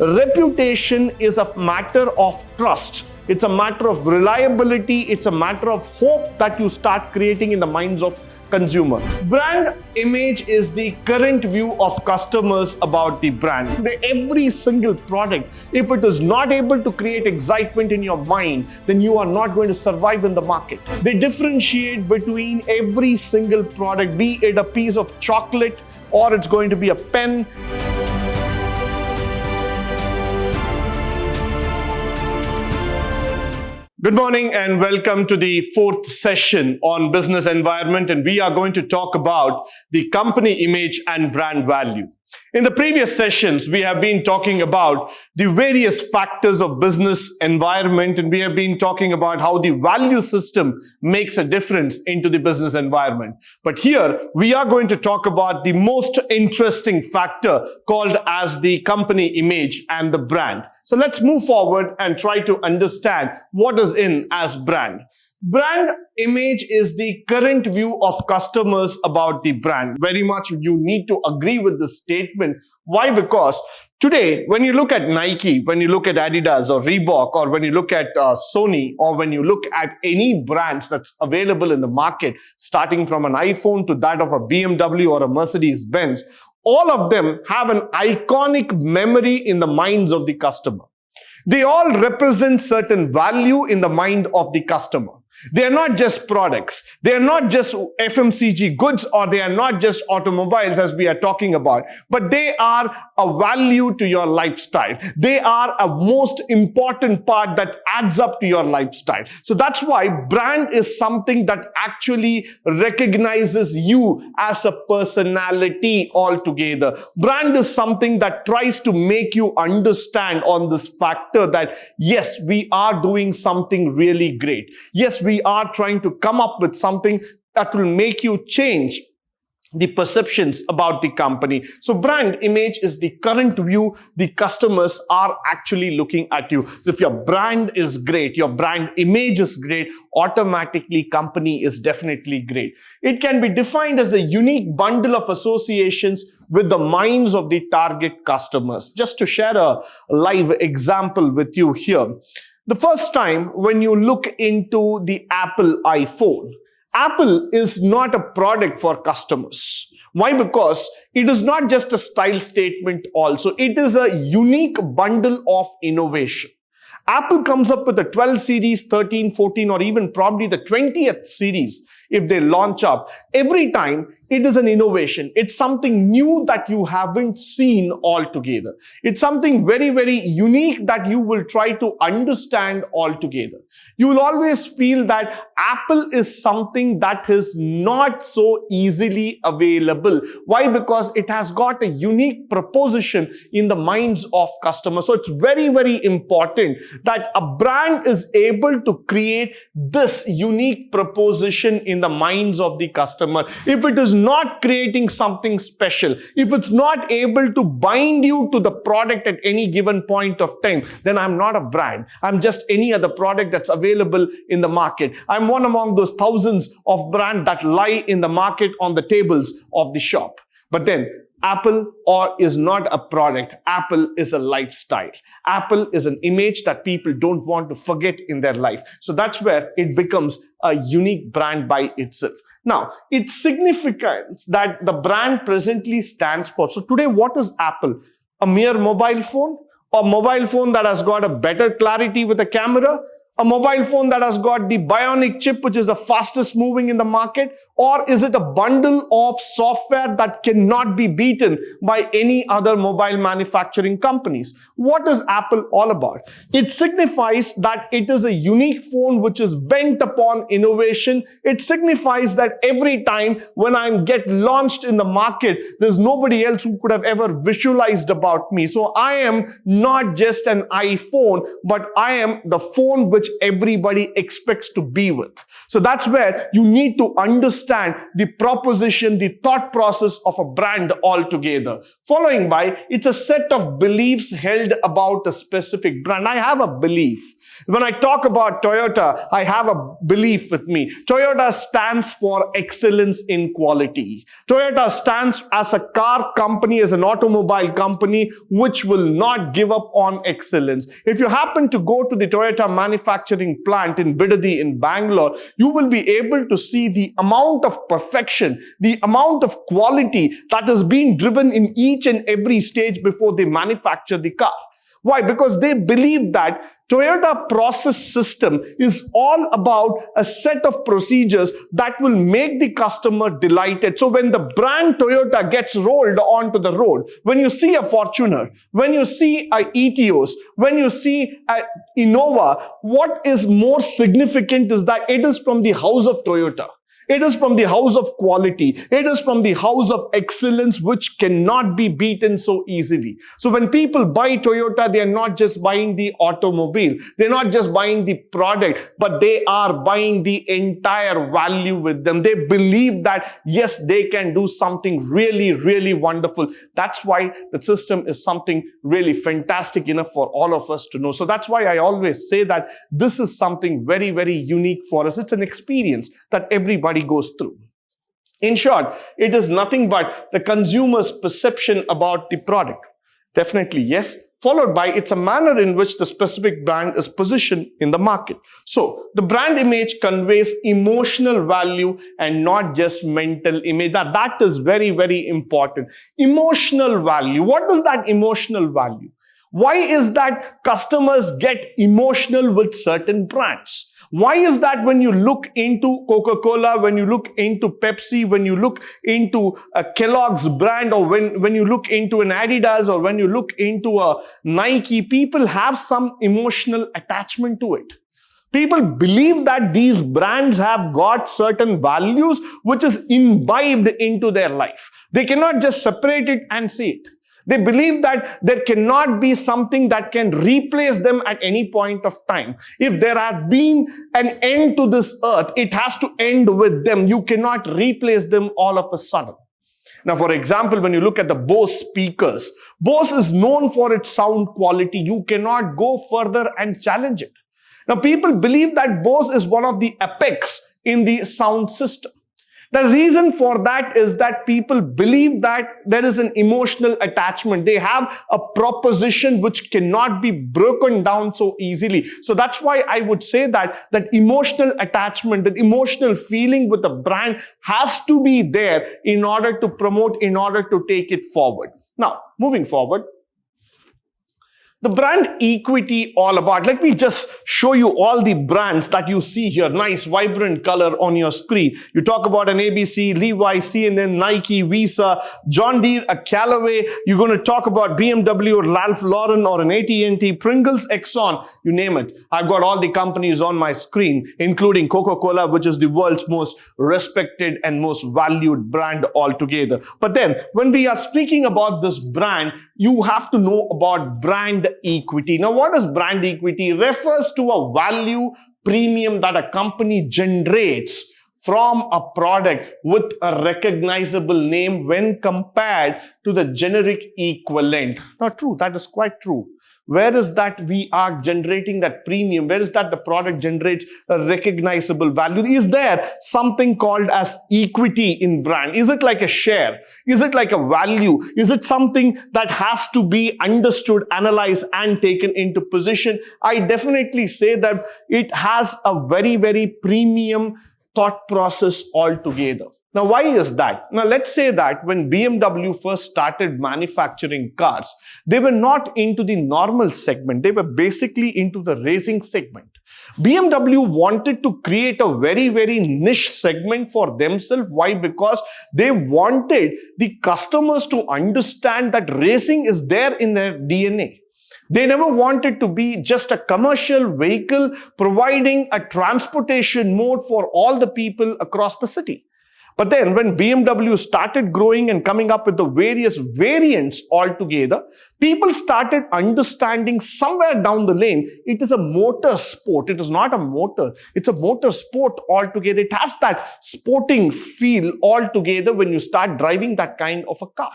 Reputation is a matter of trust. It's a matter of reliability. It's a matter of hope that you start creating in the minds of consumer. Brand image is the current view of customers about the brand. Every single product, if it is not able to create excitement in your mind, then you are not going to survive in the market. They differentiate between every single product, be it a piece of chocolate or it's going to be a pen. Good morning and welcome to the fourth session on business environment, and we are going to talk about the company image and brand value. In the previous sessions, we have been talking about the various factors of business environment, and we have been talking about how the value system makes a difference into the business environment. But here, we are going to talk about the most interesting factor called as the company image and the brand. So let's move forward and try to understand what is in as brand. Brand image is the current view of customers about the brand. Very much you need to agree with this statement. Why? Because today, when you look at Nike, when you look at Adidas or Reebok, or when you look at Sony, or when you look at any brands that's available in the market, starting from an iPhone to that of a BMW or a Mercedes-Benz, all of them have an iconic memory in the minds of the customer. They all represent certain value in the mind of the customer. They are not just products. They are not just FMCG goods, or they are not just automobiles as we are talking about, but they are a value to your lifestyle. They are a most important part that adds up to your lifestyle. So that's why brand is something that actually recognizes you as a personality altogether. Brand is something that tries to make you understand on this factor that yes, we are doing something really great. Yes, we are trying to come up with something that will make you change the perceptions about the company. So brand image is the current view the customers are actually looking at you. So if your brand is great, your brand image is great, automatically company is definitely great. It can be defined as the unique bundle of associations with the minds of the target customers. Just to share a live example with you here. The first time when you look into the Apple iPhone, Apple is not a product for customers. Why? Because it is not just a style statement also. It is a unique bundle of innovation. Apple comes up with the 12 series, 13, 14, or even probably the 20th series if they launch up. Every time, it is an innovation. It's something new that you haven't seen altogether. It's something very, very unique that you will try to understand altogether. You will always feel that Apple is something that is not so easily available. Why? Because it has got a unique proposition in the minds of customers. So it's very, very important that a brand is able to create this unique proposition in the minds of the customer. If it is not creating something special, if it's not able to bind you to the product at any given point of time, then I'm not a brand. I'm just any other product that's available in the market. I'm one among those thousands of brands that lie in the market on the tables of the shop. But then Apple is not a product. Apple is a lifestyle. Apple is an image that people don't want to forget in their life. So that's where it becomes a unique brand by itself. Now, its significance that the brand presently stands for. So today, what is Apple? A mere mobile phone? A mobile phone that has got a better clarity with a camera? A mobile phone that has got the bionic chip, which is the fastest moving in the market? Or is it a bundle of software that cannot be beaten by any other mobile manufacturing companies? What is Apple all about? It signifies that it is a unique phone which is bent upon innovation. It signifies that every time when I get launched in the market, there's nobody else who could have ever visualized about me. So I am not just an iPhone, but I am the phone which everybody expects to be with. So that's where you need to understand understand the proposition, the thought process of a brand altogether. Following by, it's a set of beliefs held about a specific brand. I have a belief. When I talk about Toyota, I have a belief with me. Toyota stands for excellence in quality. Toyota stands as a car company, as an automobile company, which will not give up on excellence. If you happen to go to the Toyota manufacturing plant in B.B.A in Bangalore, you will be able to see the amount of perfection, the amount of quality that is being driven in each and every stage before they manufacture the car. Why? Because they believe that Toyota process system is all about a set of procedures that will make the customer delighted. So when the brand Toyota gets rolled onto the road, when you see a Fortuner, when you see a Etios, when you see a Innova, what is more significant is that it is from the house of Toyota. It is from the house of quality. It is from the house of excellence, which cannot be beaten so easily. So when people buy Toyota, they are not just buying the automobile. They're not just buying the product, but they are buying the entire value with them. They believe that, yes, they can do something really, really wonderful. That's why the system is something really fantastic enough for all of us to know. So that's why I always say that this is something very, very unique for us. It's an experience that everybody goes through. In short, it is nothing but the consumer's perception about the product. Definitely yes, followed by it's a manner in which the specific brand is positioned in the market. So the brand image conveys emotional value and not just mental image. That is very, very important. Emotional value. What is that emotional value? Why is that customers get emotional with certain brands? Why is that when you look into Coca-Cola, when you look into Pepsi, when you look into a Kellogg's brand, or when you look into an Adidas, or when you look into a Nike, people have some emotional attachment to it. People believe that these brands have got certain values which is imbibed into their life. They cannot just separate it and see it. They believe that there cannot be something that can replace them at any point of time. If there had been an end to this earth, it has to end with them. You cannot replace them all of a sudden. Now, for example, when you look at the Bose speakers, Bose is known for its sound quality. You cannot go further and challenge it. Now, people believe that Bose is one of the apex in the sound system. The reason for that is that people believe that there is an emotional attachment. They have a proposition which cannot be broken down so easily. So that's why I would say that emotional attachment, that emotional feeling with the brand has to be there in order to promote, in order to take it forward. Now, moving forward, the brand equity all about. Let me just show you all the brands that you see here. Nice, vibrant color on your screen. You talk about an ABC, Levi's, C&N, Nike, Visa, John Deere, a Callaway. You're going to talk about BMW or Ralph Lauren or an AT&T, Pringles, Exxon, you name it. I've got all the companies on my screen, including Coca-Cola, which is the world's most respected and most valued brand altogether. But then, when we are speaking about this brand, you have to know about brand equity. Now, what is brand equity? It refers to a value premium that a company generates from a product with a recognizable name when compared to the generic equivalent. Now, true, that is quite true. Where is that we are generating that premium? Where is that the product generates a recognizable value? Is there something called as equity in brand? Is it like a share? Is it like a value? Is it something that has to be understood, analyzed, and taken into position? I definitely say that it has a very, very premium thought process altogether. Now, why is that? Now, let's say that when BMW first started manufacturing cars, they were not into the normal segment. They were basically into the racing segment. BMW wanted to create a very, very niche segment for themselves. Why? Because they wanted the customers to understand that racing is there in their DNA. They never wanted to be just a commercial vehicle providing a transportation mode for all the people across the city. But then when BMW started growing and coming up with the various variants altogether, people started understanding somewhere down the lane, it is a motor sport. It is not a motor. It's a motor sport altogether. It has that sporting feel altogether when you start driving that kind of a car.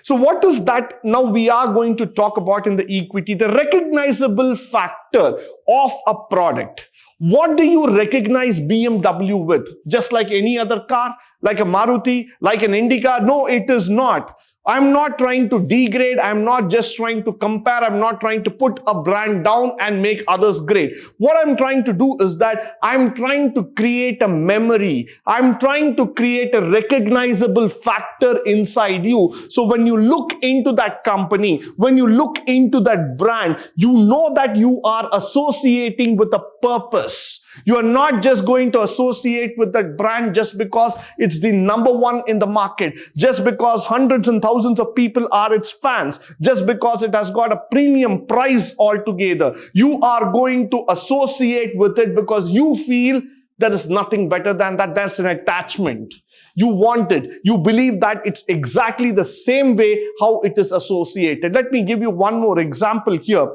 So what is that now we are going to talk about in the equity, the recognizable factor of a product. What do you recognize BMW with? Just like any other car, like a Maruti, like an Indica? No, it is not. I'm not trying to degrade. I'm not just trying to compare. I'm not trying to put a brand down and make others great. What I'm trying to do is that I'm trying to create a memory. I'm trying to create a recognizable factor inside you. So when you look into that company, when you look into that brand, you know that you are associating with a purpose. You are not just going to associate with that brand just because it's the number one in the market, just because hundreds and thousands of people are its fans, just because it has got a premium price altogether. You are going to associate with it because you feel there is nothing better than that. That's an attachment. You want it. You believe that it's exactly the same way how it is associated. Let me give you one more example here.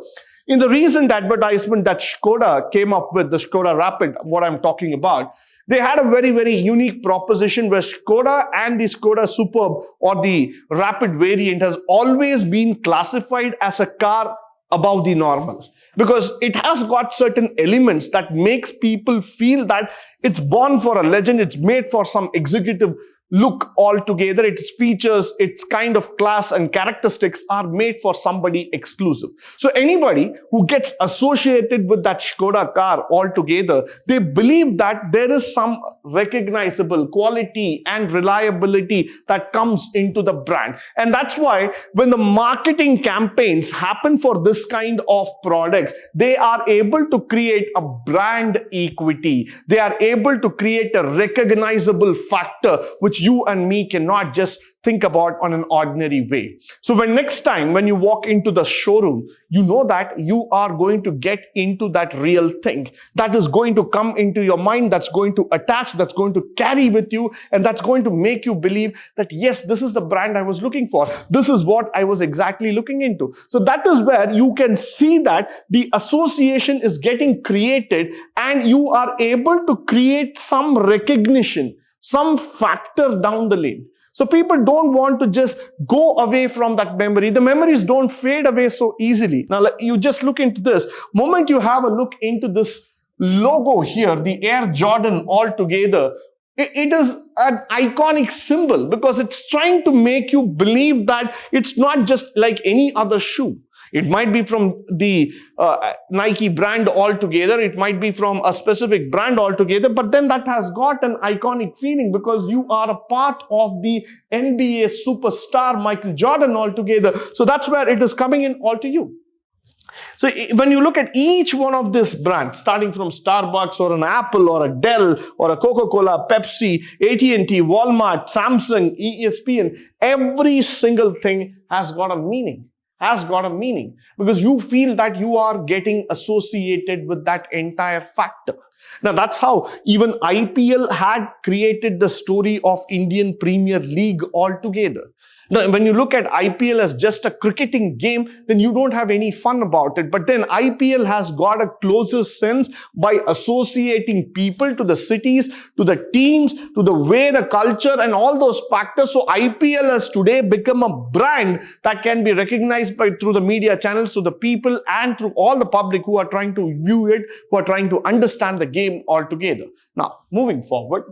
In the recent advertisement that Skoda came up with, the Skoda Rapid, what I'm talking about, they had a very, very unique proposition where Skoda and the Skoda Superb or the Rapid variant has always been classified as a car above the normal, because it has got certain elements that makes people feel that it's born for a legend, it's made for some executive look altogether. Its features, its kind of class and characteristics are made for somebody exclusive. So anybody who gets associated with that Skoda car altogether, they believe that there is some recognizable quality and reliability that comes into the brand. And that's why when the marketing campaigns happen for this kind of products, they are able to create a brand equity. They are able to create a recognizable factor which you and me cannot just think about on an ordinary way. So when next time when you walk into the showroom, you know that you are going to get into that real thing that is going to come into your mind, that's going to attach, that's going to carry with you, and that's going to make you believe that yes, this is the brand I was looking for. This is what I was exactly looking into. So that is where you can see that the association is getting created and you are able to create some recognition, some factor down the lane. So people don't want to just go away from that memory. The memories don't fade away so easily. Now, you just look into this. Moment you have a look into this logo here, the Air Jordan altogether, it is an iconic symbol because it's trying to make you believe that it's not just like any other shoe. It might be from the Nike brand altogether. It might be from a specific brand altogether. But then that has got an iconic feeling because you are a part of the NBA superstar Michael Jordan altogether. So that's where it is coming in all to you. So when you look at each one of these brands, starting from Starbucks or an Apple or a Dell or a Coca-Cola, Pepsi, AT&T, Walmart, Samsung, ESPN, every single thing has got a meaning. Because you feel that you are getting associated with that entire factor. Now that's how even IPL had created the story of Indian Premier League altogether. Now, when you look at IPL as just a cricketing game, then you don't have any fun about it. But then IPL has got a closer sense by associating people to the cities, to the teams, to the way, the culture and all those factors. So IPL has today become a brand that can be recognized by through the media channels, to the people and through all the public who are trying to view it, who are trying to understand the game altogether. Now, moving forward,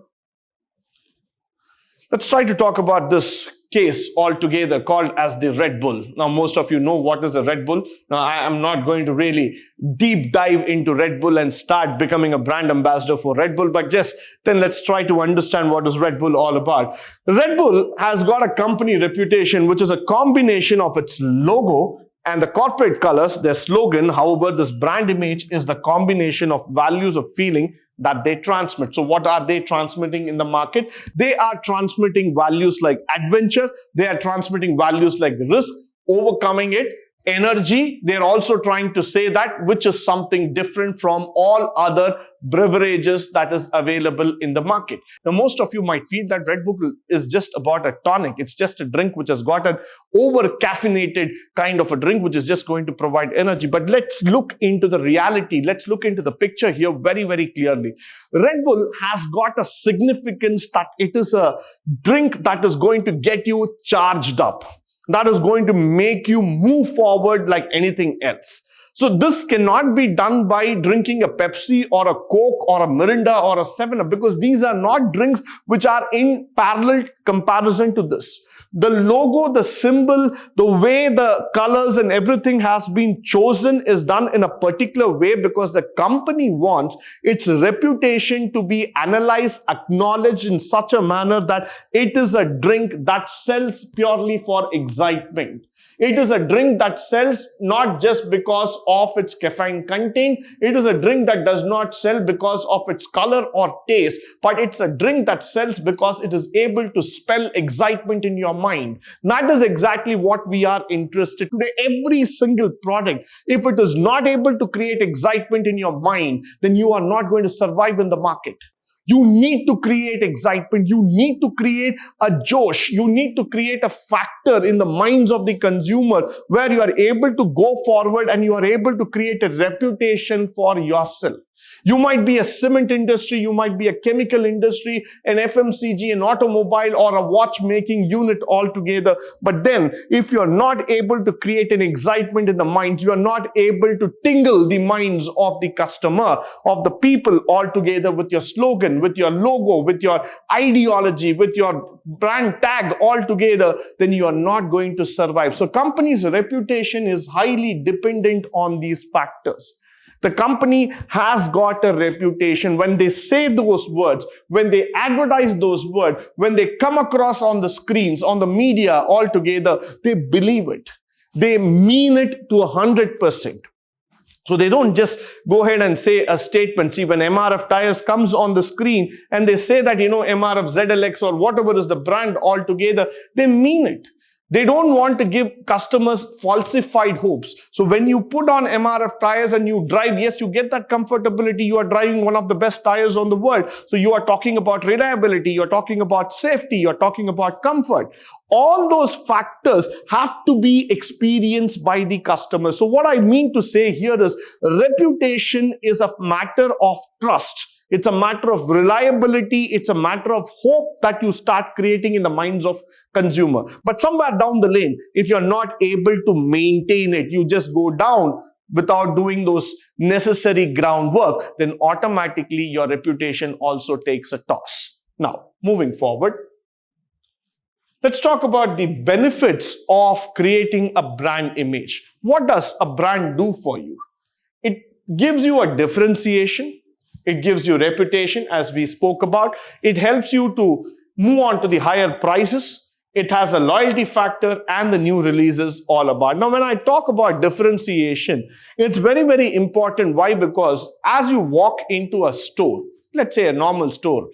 let's try to talk about this case altogether called as the Red Bull. Now, most of you know what is a Red Bull. Now, I am not going to really deep dive into Red Bull and start becoming a brand ambassador for Red Bull, but just then let's try to understand what is Red Bull all about. Red Bull has got a company reputation, which is a combination of its logo and the corporate colors, their slogan. However, this brand image is the combination of values of feeling that they transmit. So what are they transmitting in the market? They are transmitting values like adventure. They are transmitting values like risk, overcoming it, energy. They're also trying to say that, which is something different from all other beverages that is available in the market. Now, most of you might feel that Red Bull is just about a tonic. It's just a drink which has got an over-caffeinated kind of a drink which is just going to provide energy. But let's look into the reality. Let's look into the picture here very, very clearly. Red Bull has got a significance that it is a drink that is going to get you charged up. That is going to make you move forward like anything else. So this cannot be done by drinking a Pepsi or a Coke or a Mirinda or a 7-Up, because these are not drinks which are in parallel comparison to this. The logo, the symbol, the way the colors and everything has been chosen is done in a particular way because the company wants its reputation to be analyzed, acknowledged in such a manner that it is a drink that sells purely for excitement. It is a drink that sells not just because of its caffeine content. It is a drink that does not sell because of its color or taste, but it's a drink that sells because it is able to spell excitement in your mind. That is exactly what we are interested in. Today, every single product, if it is not able to create excitement in your mind, then you are not going to survive in the market. You need to create excitement. You need to create a josh. You need to create a factor in the minds of the consumer where you are able to go forward and you are able to create a reputation for yourself. You might be a cement industry, you might be a chemical industry, an FMCG, an automobile, or a watchmaking unit altogether. But then, if you're not able to create an excitement in the minds, you are not able to tingle the minds of the customer, of the people altogether with your slogan, with your logo, with your ideology, with your brand tag altogether, then you are not going to survive. So company's reputation is highly dependent on these factors. The company has got a reputation. When they say those words, when they advertise those words, when they come across on the screens, on the media altogether, they believe it. They mean it to 100%. So they don't just go ahead and say a statement. See, when MRF Tires comes on the screen and they say that, MRF ZLX or whatever is the brand altogether, they mean it. They don't want to give customers falsified hopes. So when you put on MRF tires and you drive, yes, you get that comfortability. You are driving one of the best tires on the world. So you are talking about reliability. You're talking about safety. You're talking about comfort. All those factors have to be experienced by the customer. So what I mean to say here is reputation is a matter of trust. It's a matter of reliability. It's a matter of hope that you start creating in the minds of consumer. But somewhere down the lane, if you're not able to maintain it, you just go down without doing those necessary groundwork, then automatically your reputation also takes a toss. Now, moving forward, let's talk about the benefits of creating a brand image. What does a brand do for you? It gives you a differentiation. It gives you reputation, as we spoke about. It helps you to move on to the higher prices. It has a loyalty factor and the new releases all about. Now, when I talk about differentiation, it's very, very important. Why? Because as you walk into a store, let's say a normal store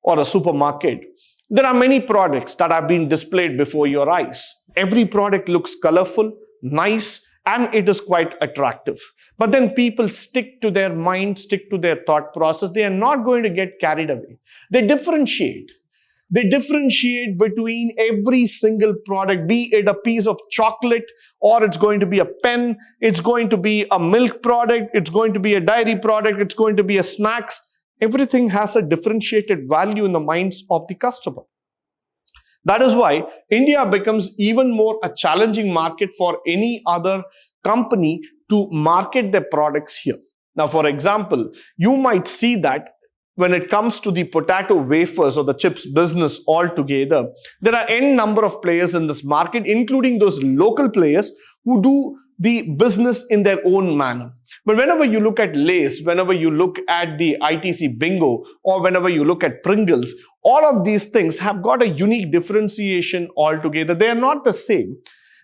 or a supermarket, there are many products that are being displayed before your eyes. Every product looks colorful, nice, and it is quite attractive. But then people stick to their mind, stick to their thought process. They are not going to get carried away. They differentiate. They differentiate between every single product, be it a piece of chocolate, or it's going to be a pen, it's going to be a milk product, it's going to be a dairy product, it's going to be a snacks. Everything has a differentiated value in the minds of the customer. That is why India becomes even more a challenging market for any other company to market their products here. Now, for example, you might see that when it comes to the potato wafers or the chips business altogether, there are n number of players in this market, including those local players who do the business in their own manner. But whenever you look at Lay's, whenever you look at the ITC Bingo, or whenever you look at Pringles, all of these things have got a unique differentiation altogether. They are not the same.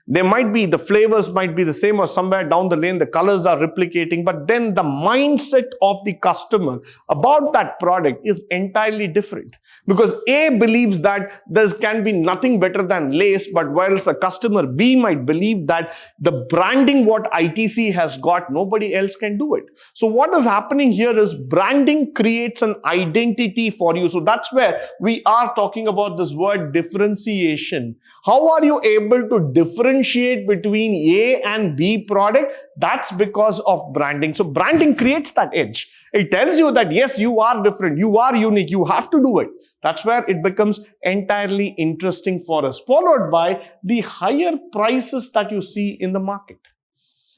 They might be, the flavors might be the same, or somewhere down the lane the colors are replicating, but then the mindset of the customer about that product is entirely different. Because A believes that there can be nothing better than Lace, but whilst a customer B might believe that the branding what ITC has got, nobody else can do it. So what is happening here is branding creates an identity for you. So that's where we are talking about this word differentiation. How are you able to differentiate between A and B product? That's because of branding. So branding creates that edge. It tells you that yes, you are different, you are unique, you have to do it. That's where it becomes entirely interesting for us, followed by the higher prices that you see in the market.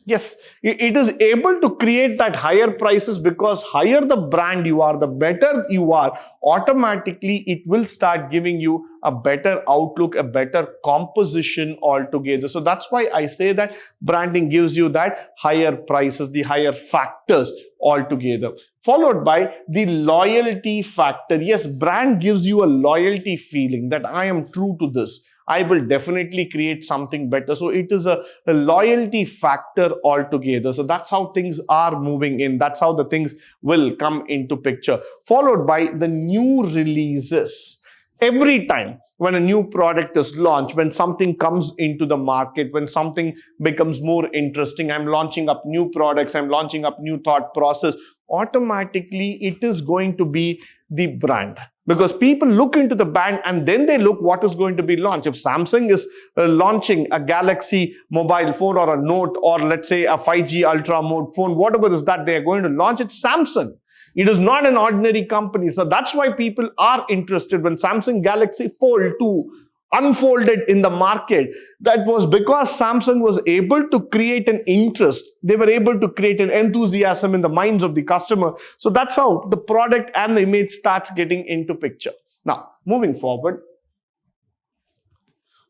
Yes, it is able to create that higher prices because higher the brand you are, the better you are, automatically it will start giving you a better outlook, a better composition altogether. So that's why I say that branding gives you that higher prices, the higher factors altogether, followed by the loyalty factor. Yes, brand gives you a loyalty feeling that I am true to this. I will definitely create something better. So it is a loyalty factor altogether. So that's how things are moving in. That's how the things will come into picture. Followed by the new releases. Every time when a new product is launched, when something comes into the market, when something becomes more interesting, I'm launching up new products, I'm launching up new thought process, automatically it is going to be the brand. Because people look into the brand and then they look what is going to be launched. If Samsung is launching a Galaxy mobile phone or a Note, or let's say a 5G Ultra mode phone, whatever is that they are going to launch, it's Samsung. It is not an ordinary company. So that's why people are interested. When Samsung Galaxy Fold 2 unfolded in the market, that was because Samsung was able to create an interest. They were able to create an enthusiasm in the minds of the customer. So that's how the product and the image starts getting into picture. Now, moving forward,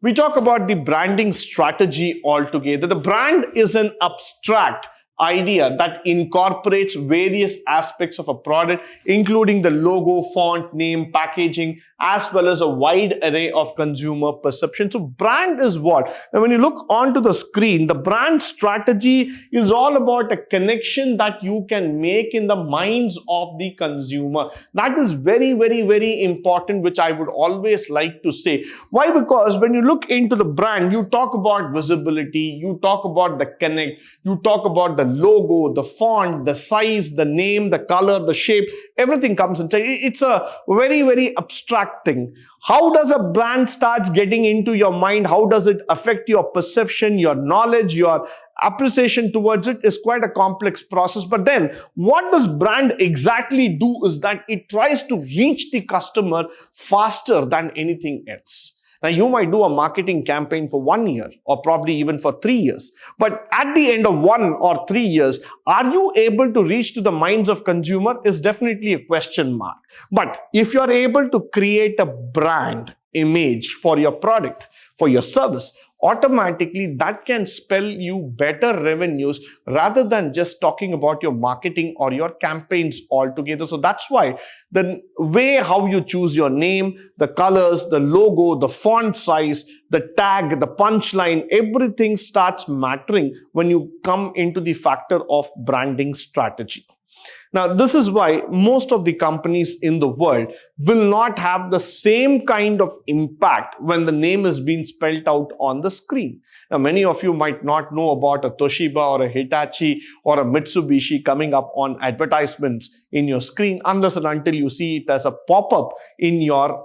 we talk about the branding strategy altogether. The brand is an abstract idea that incorporates various aspects of a product, including the logo, font, name, packaging, as well as a wide array of consumer perception. So brand is what? Now, when you look onto the screen, the brand strategy is all about a connection that you can make in the minds of the consumer. That is very, very, very important, which I would always like to say. Why? Because when you look into the brand, you talk about visibility, you talk about the connect, you talk about the logo, the font, the size, the name, the color, the shape, everything comes inside. It's a very, very abstract thing. How does a brand start getting into your mind? How does it affect your perception, your knowledge, your appreciation towards it? Is quite a complex process. But then what does brand exactly do is that it tries to reach the customer faster than anything else. Now, you might do a marketing campaign for 1 year or probably even for 3 years. But at the end of 1 or 3 years, are you able to reach to the minds of consumer is definitely a question mark. But if you are able to create a brand image for your product, for your service, automatically that can spell you better revenues rather than just talking about your marketing or your campaigns altogether. So that's why the way how you choose your name, the colors, the logo, the font size, the tag, the punchline, everything starts mattering when you come into the factor of branding strategy. Now, this is why most of the companies in the world will not have the same kind of impact when the name is being spelled out on the screen. Now, many of you might not know about a Toshiba or a Hitachi or a Mitsubishi coming up on advertisements in your screen unless and until you see it as a pop-up in your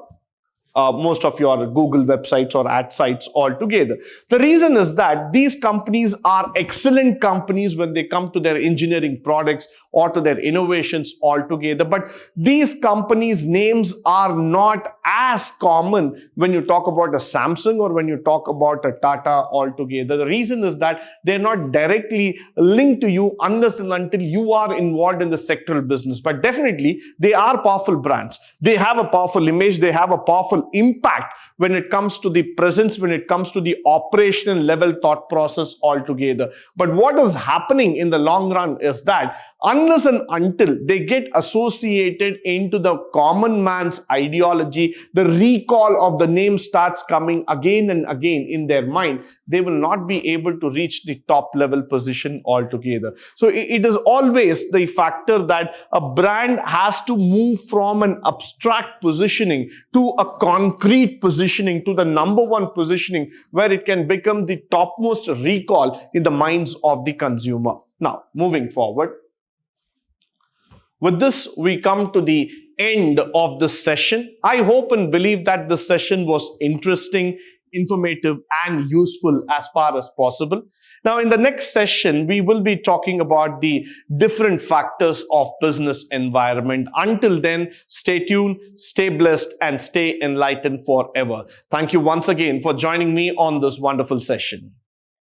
most of your Google websites or ad sites altogether. The reason is that these companies are excellent companies when they come to their engineering products or to their innovations altogether. But these companies' names are not as common when you talk about a Samsung or when you talk about a Tata altogether. The reason is that they're not directly linked to you unless and until you are involved in the sectoral business. But definitely, they are powerful brands. They have a powerful image. They have a powerful strong impact when it comes to the presence, when it comes to the operational level thought process altogether. But what is happening in the long run is that unless and until they get associated into the common man's ideology, the recall of the name starts coming again and again in their mind, they will not be able to reach the top level position altogether. So it is always the factor that a brand has to move from an abstract positioning to a concrete positioning, to the number one positioning, where it can become the topmost recall in the minds of the consumer. Now, moving forward, with this, we come to the end of this session. I hope and believe that this session was interesting, informative, and useful as far as possible. Now, in the next session, we will be talking about the different factors of business environment. Until then, stay tuned, stay blessed, and stay enlightened forever. Thank you once again for joining me on this wonderful session.